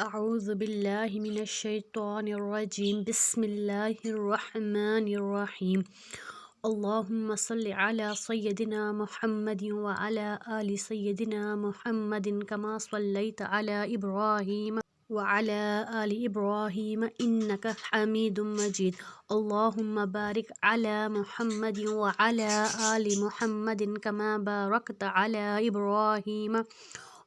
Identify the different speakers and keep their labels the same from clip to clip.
Speaker 1: أعوذ بالله من الشيطان الرجيم بسم الله الرحمن الرحيم اللهم صل على سيدنا محمد وعلى آل سيدنا محمد كما صليت على إبراهيم وعلى آل إبراهيم إنك حميد مجيد اللهم بارك على محمد وعلى آل محمد كما باركت على إبراهيم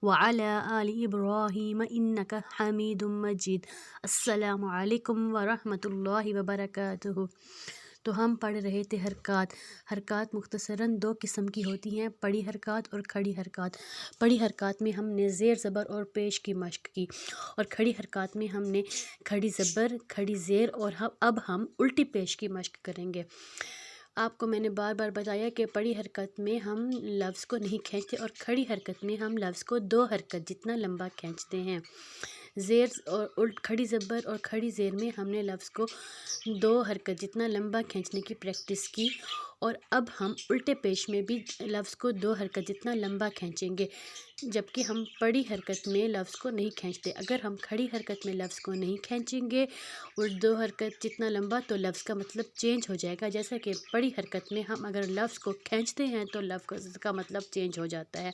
Speaker 1: وعلى آل إبراهيم إنك حميد مجيد السلام علیکم ورحمۃ اللہ وبرکاتہ۔ تو ہم پڑھ رہے تھے حرکات مختصراً دو قسم کی ہوتی ہیں، پڑھی حرکات اور کھڑی حرکات۔ پڑھی حرکات میں ہم نے زیر زبر اور پیش کی مشق کی، اور کھڑی حرکات میں ہم نے کھڑی زبر، کھڑی زیر اور اب ہم الٹی پیش کی مشق کریں گے۔ آپ کو میں نے بار بار بتایا کہ پڑھی حرکت میں ہم لفظ کو نہیں کھینچتے، اور کھڑی حرکت میں ہم لفظ کو دو حرکت جتنا لمبا کھینچتے ہیں۔ زیر اور کھڑی زبر اور کھڑی زیر میں ہم نے لفظ کو دو حرکت جتنا لمبا کھینچنے کی پریکٹس کی، اور اب ہم الٹے پیش میں بھی لفظ کو دو حرکت جتنا لمبا کھینچیں گے، جبکہ ہم پڑھی حرکت میں لفظ کو نہیں کھینچتے۔ اگر ہم کھڑی حرکت میں لفظ کو نہیں کھینچیں گے اور دو حرکت جتنا لمبا، تو لفظ کا مطلب چینج ہو جائے گا۔ جیسا کہ پڑھی حرکت میں ہم اگر لفظ کو کھینچتے ہیں تو لفظ کا مطلب چینج ہو جاتا ہے،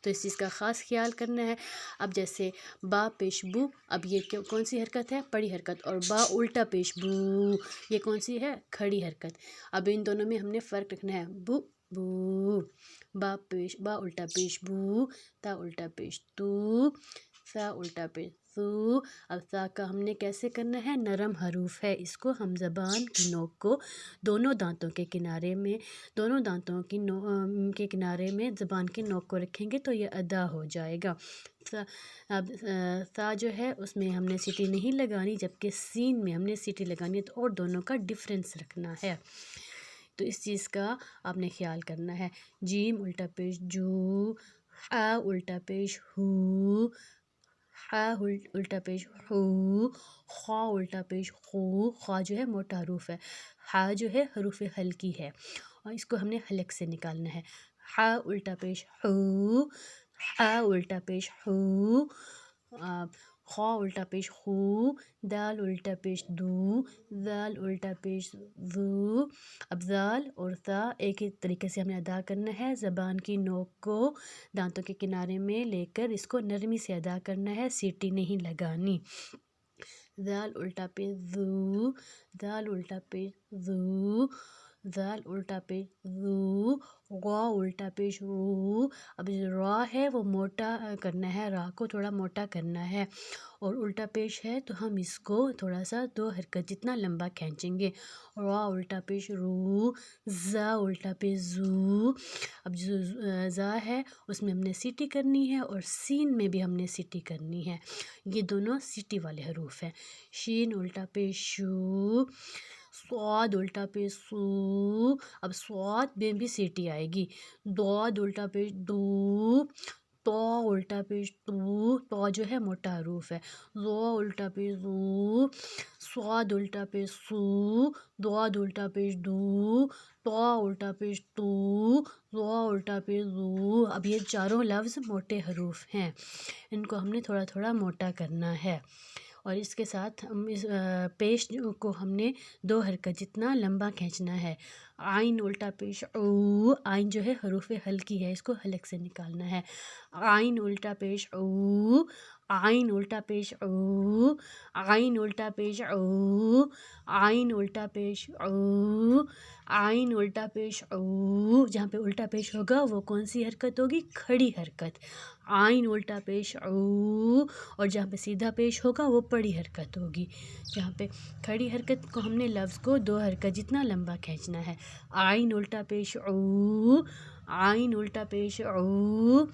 Speaker 1: تو اس چیز کا خاص خیال کرنا ہے۔ اب جیسے با پیش بو، اب یہ کون سی حرکت ہے؟ پڑھی حرکت۔ اور با الٹا پیش بو، یہ کون سی ہے؟ کھڑی حرکت۔ اب ان دونوں میں ہم نے فرق رکھنا ہے۔ بو بو، با الٹا پیش بو، تا الٹا پیش تو، سا الٹا پیش سو۔ اب سا کا ہم نے کیسے کرنا ہے؟ نرم حروف ہے، اس کو ہم زبان کی نوک کو دونوں دانتوں کے کنارے میں زبان کی نوک کو رکھیں گے تو یہ ادا ہو جائے گا۔ اب سا جو ہے اس میں ہم نے سیٹی نہیں لگانی، جبکہ سین میں ہم نے سیٹی لگانی ہے، تو اور دونوں کا ڈفرینس رکھنا ہے، تو اس چیز کا آپ نے خیال کرنا ہے۔ جیم الٹا پیش جو، آ الٹا پیش ہو، ہا الٹا پیش ہو، خا الٹا پیش خو۔ خا جو ہے موٹا حروف ہے، ہا جو ہے حروف ہلکی ہے، اور اس کو ہم نے حلق سے نکالنا ہے۔ ہا الٹا پیش ہو، ہا الٹا پیش ہو، خا الٹا پیش خو، دال الٹا پیش دو، زال الٹا پیش زو۔ اب زال اور سا ایک ہی طریقے سے ہمیں ادا کرنا ہے، زبان کی نوک کو دانتوں کے کنارے میں لے کر اس کو نرمی سے ادا کرنا ہے، سیٹی نہیں لگانی۔ زال الٹا پیش زو، زال الٹا پیش زو، زال الٹا پیش زو، غا الٹا پیش رو۔ اب جو را ہے وہ موٹا کرنا ہے، را کو تھوڑا موٹا کرنا ہے، اور الٹا پیش ہے تو ہم اس کو تھوڑا سا دو حرکت جتنا لمبا کھینچیں گے۔ را الٹا پیش رو، زا الٹا پیش زو۔ اب جو زا ہے اس میں ہم نے سیٹی کرنی ہے، اور سین میں بھی ہم نے سیٹی کرنی ہے، یہ دونوں سیٹی والے حروف ہیں۔ شین الٹا پیش شو، صاد الٹا پیش سو۔ اب صاد میں بھی سیٹی آئے گی۔ ضاد الٹا پیش دو، طا الٹا پیش تو، طا جو ہے موٹا حروف ہے۔ ضا الٹا پیش زو، صاد الٹا پیش سو، ضاد الٹا پیش دو، طا الٹا پیش تو، ضا الٹا پیش زو۔ اب یہ چاروں لفظ موٹے حروف ہیں، ان کو ہم نے تھوڑا تھوڑا موٹا کرنا ہے، اور اس کے ساتھ ہم اس پیش کو ہم نے دو حرکت جتنا لمبا کھینچنا ہے۔ عین الٹا پیش او، عین جو ہے حروف ہلکی ہے، اس کو حلق سے نکالنا ہے۔ عین الٹا پیش او، عین الٹا پیش او، عین الٹا پیش او، عین الٹا پیش او، عین الٹا پیش او۔ جہاں پہ الٹا پیش ہوگا وہ کون سی حرکت ہوگی؟ کھڑی حرکت، عین الٹا پیش او، اور جہاں پہ سیدھا پیش ہوگا وہ پڑھی حرکت ہوگی۔ جہاں پہ کھڑی حرکت کو ہم نے لفظ کو دو حرکت جتنا لمبا کھینچنا ہے۔ عین الٹا پیش او، عین الٹا پیش او،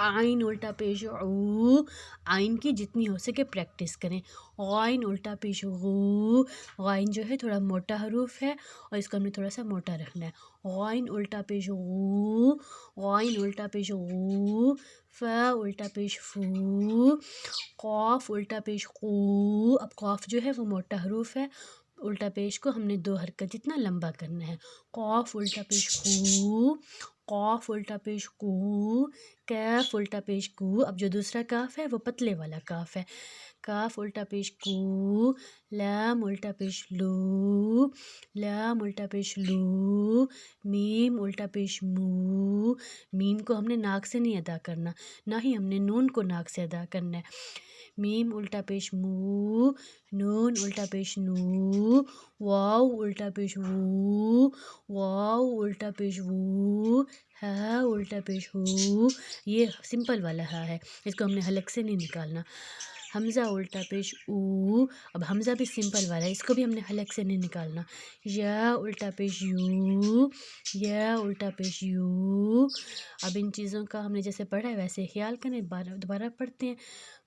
Speaker 1: عین الٹا پیش او۔ عین کی جتنی ہو سکے پریکٹس کریں۔ غائن الٹا پیش غو، غائن جو ہے تھوڑا موٹا حروف ہے، اور اس کو ہم نے تھوڑا سا موٹا رکھنا ہے۔ غائن الٹا پیش غو، غائن الٹا پیش غو۔ فا الٹا پیش فو، قاف الٹا پیش قو۔ اب قاف جو ہے وہ موٹا حروف ہے، الٹا پیش کو ہم نے دو حرکت جتنا لمبا کرنا ہے۔ قاف الٹا پیش قو، قاف الٹا پیش قو۔ کیف الٹا پیش کو، اب جو دوسرا کاف ہے وہ پتلے والا کاف ہے، کاف الٹا پیش کو، لام الٹا پیش لو، لام الٹا پیش لو، میم الٹا پیش مو، میم کو ہم نے ناک سے نہیں ادا کرنا، نہ ہی ہم نے نون کو ناک سے ادا کرنا ہے، میم الٹا پیش مو، نون الٹا پیش نو، واو الٹا پیش وو، واو الٹا پیش وو، ہا الٹا پیش ہو، یہ سمپل والا ہا ہے، اس کو ہم نے حلق سے نہیں نکالنا، حمزہ الٹا پیش او، اب حمزہ بھی سمپل والا ہے، اس کو بھی ہم نے حلق سے نہیں نکالنا، یا الٹا پیش یو، یا الٹا پیش یو، اب ان چیزوں کا ہم نے جیسے پڑھا ہے ویسے خیال کریں، دوبارہ پڑھتے ہیں،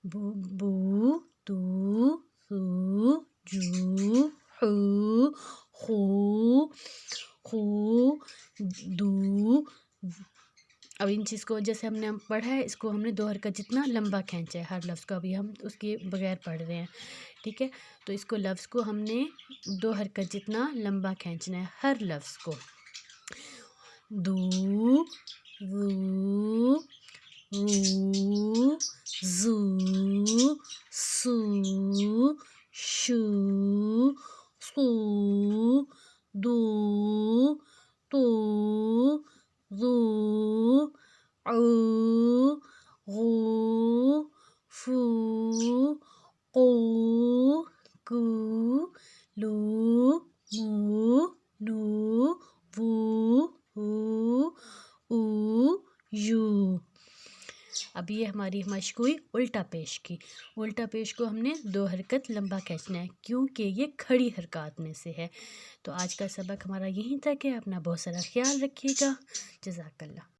Speaker 1: بو بو تو سو جو حو خو خو دو، اب ان چیز کو جیسے ہم نے پڑھا ہے اس کو ہم نے 2 حرکت جتنا لمبا کھینچا ہے ہر لفظ کو، ابھی ہم اس کے بغیر پڑھ رہے ہیں، ٹھیک ہے، تو اس کو لفظ کو ہم نے 2 حرکت جتنا لمبا کھینچنا ہے ہر لفظ کو، دو وو رو زو سو شو سو دو تو ذو عو غو فو قو کو لو مو نو وو ہو او یو، اب یہ ہماری مشق ہوئی الٹا پیش کی، الٹا پیش کو ہم نے 2 حرکت لمبا کھینچنا ہے کیونکہ یہ کھڑی حرکات میں سے ہے، تو آج کا سبق ہمارا یہیں تک ہے، اپنا بہت سارا خیال رکھیے گا، جزاک اللہ۔